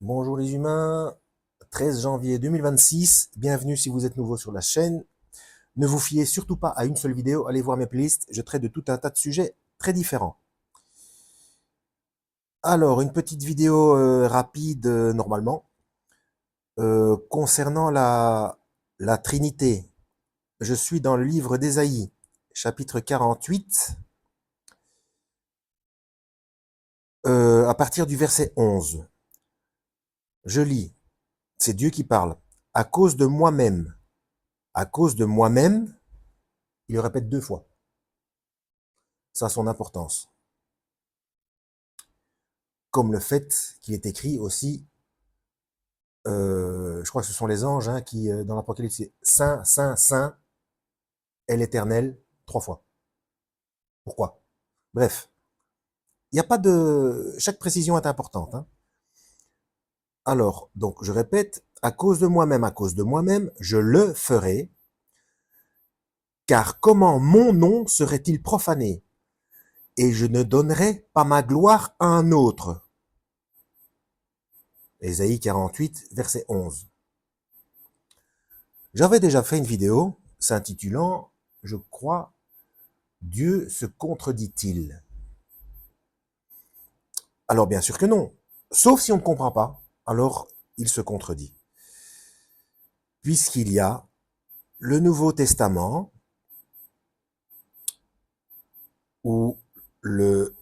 Bonjour les humains, 13 janvier 2026, bienvenue si vous êtes nouveau sur la chaîne. Ne vous fiez surtout pas à une seule vidéo, allez voir mes playlists, je traite de tout un tas de sujets très différents. Alors, une petite vidéo rapide normalement, concernant la Trinité. Je suis dans le livre d'Ésaïe, chapitre 48, à partir du verset 11. Je lis, c'est Dieu qui parle. À cause de moi-même, à cause de moi-même, il le répète 2 fois. Ça a son importance. Comme le fait qu'il est écrit aussi, je crois que ce sont les anges qui, dans l'Apocalypse, c'est Saint, Saint, Saint est l'Éternel 3 fois. Pourquoi? Bref, il n'y a pas de... Chaque précision est importante. Alors, donc, je répète, à cause de moi-même, je le ferai, car comment mon nom serait-il profané? Et je ne donnerai pas ma gloire à un autre. Ésaïe 48, verset 11. J'avais déjà fait une vidéo s'intitulant, je crois, Dieu se contredit-il? Alors bien sûr que non. Sauf si on ne comprend pas, alors il se contredit. Puisqu'il y a le Nouveau Testament où le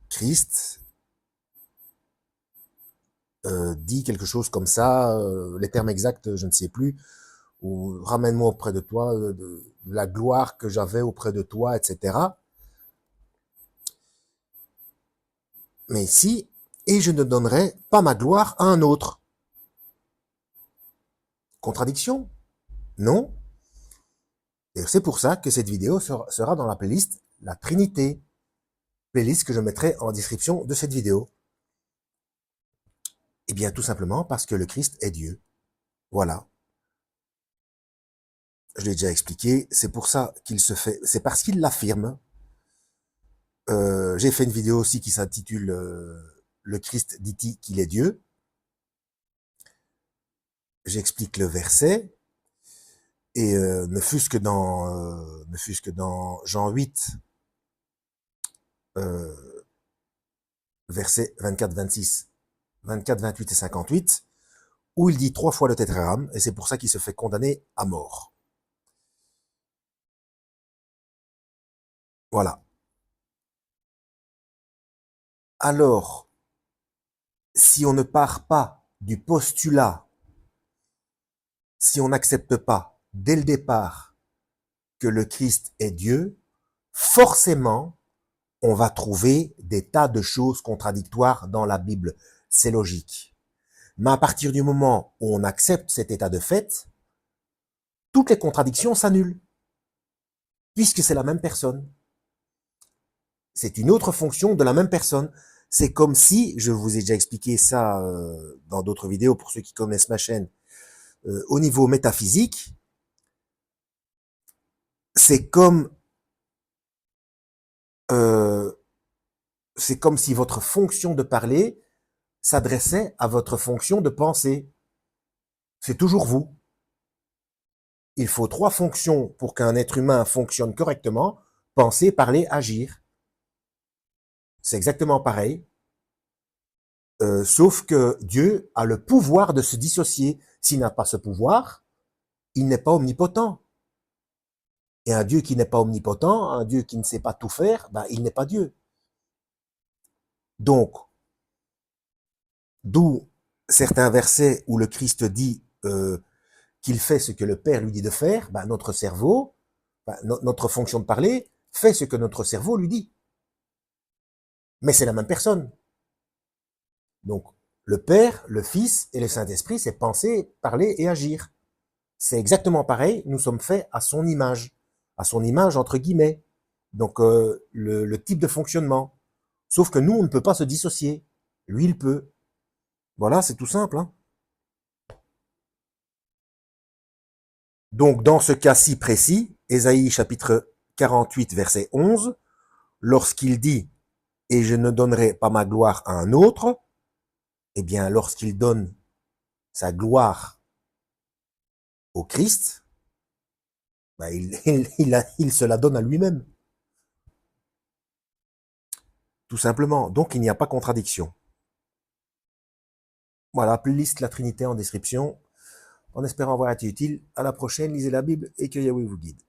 Christ dit quelque chose comme ça, les termes exacts je ne sais plus, ou ramène-moi auprès de toi de la gloire que j'avais auprès de toi, etc. Mais ici, et je ne donnerai pas ma gloire à un autre. Contradiction? Non. Et c'est pour ça que cette vidéo sera dans la playlist La Trinité, playlist que je mettrai en description de cette vidéo. Eh bien, tout simplement parce que le Christ est Dieu. Voilà. Je l'ai déjà expliqué, c'est pour ça qu'il se fait, c'est parce qu'il l'affirme. J'ai fait une vidéo aussi qui s'intitule Le Christ dit-il qu'il est Dieu. J'explique le verset, et ne fût-ce que dans Jean 8, versets 24, 26, 24, 28 et 58, où il dit 3 fois le tétragramme, et c'est pour ça qu'il se fait condamner à mort. Voilà. Alors, si on ne part pas du postulat, si on n'accepte pas dès le départ que le Christ est Dieu, forcément, on va trouver des tas de choses contradictoires dans la Bible. C'est logique. Mais à partir du moment où on accepte cet état de fait, toutes les contradictions s'annulent, puisque c'est la même personne. C'est une autre fonction de la même personne. C'est comme si, je vous ai déjà expliqué ça dans d'autres vidéos pour ceux qui connaissent ma chaîne, au niveau métaphysique, c'est comme euh, c'est comme si votre fonction de parler s'adressait à votre fonction de penser. C'est toujours vous. Il faut 3 fonctions pour qu'un être humain fonctionne correctement: penser, parler, agir. C'est exactement pareil. Sauf que Dieu a le pouvoir de se dissocier. S'il n'a pas ce pouvoir, il n'est pas omnipotent. Et un Dieu qui n'est pas omnipotent, un Dieu qui ne sait pas tout faire, ben, il n'est pas Dieu. Donc, d'où certains versets où le Christ dit qu'il fait ce que le Père lui dit de faire, ben, notre cerveau, ben, notre fonction de parler, fait ce que notre cerveau lui dit. Mais c'est la même personne. Donc, le Père, le Fils et le Saint-Esprit, c'est penser, parler et agir. C'est exactement pareil, nous sommes faits à son image entre guillemets. Donc le type de fonctionnement. Sauf que nous, on ne peut pas se dissocier. Lui, il peut. Voilà, c'est tout simple. Donc dans ce cas-ci précis, Ésaïe chapitre 48, verset 11, lorsqu'il dit « Et je ne donnerai pas ma gloire à un autre », eh bien lorsqu'il donne sa gloire au Christ, bah, il se la donne à lui-même. Tout simplement. Donc il n'y a pas contradiction. Voilà, playlist La Trinité en description. En espérant avoir été utile. À la prochaine, lisez la Bible et que Yahweh vous guide.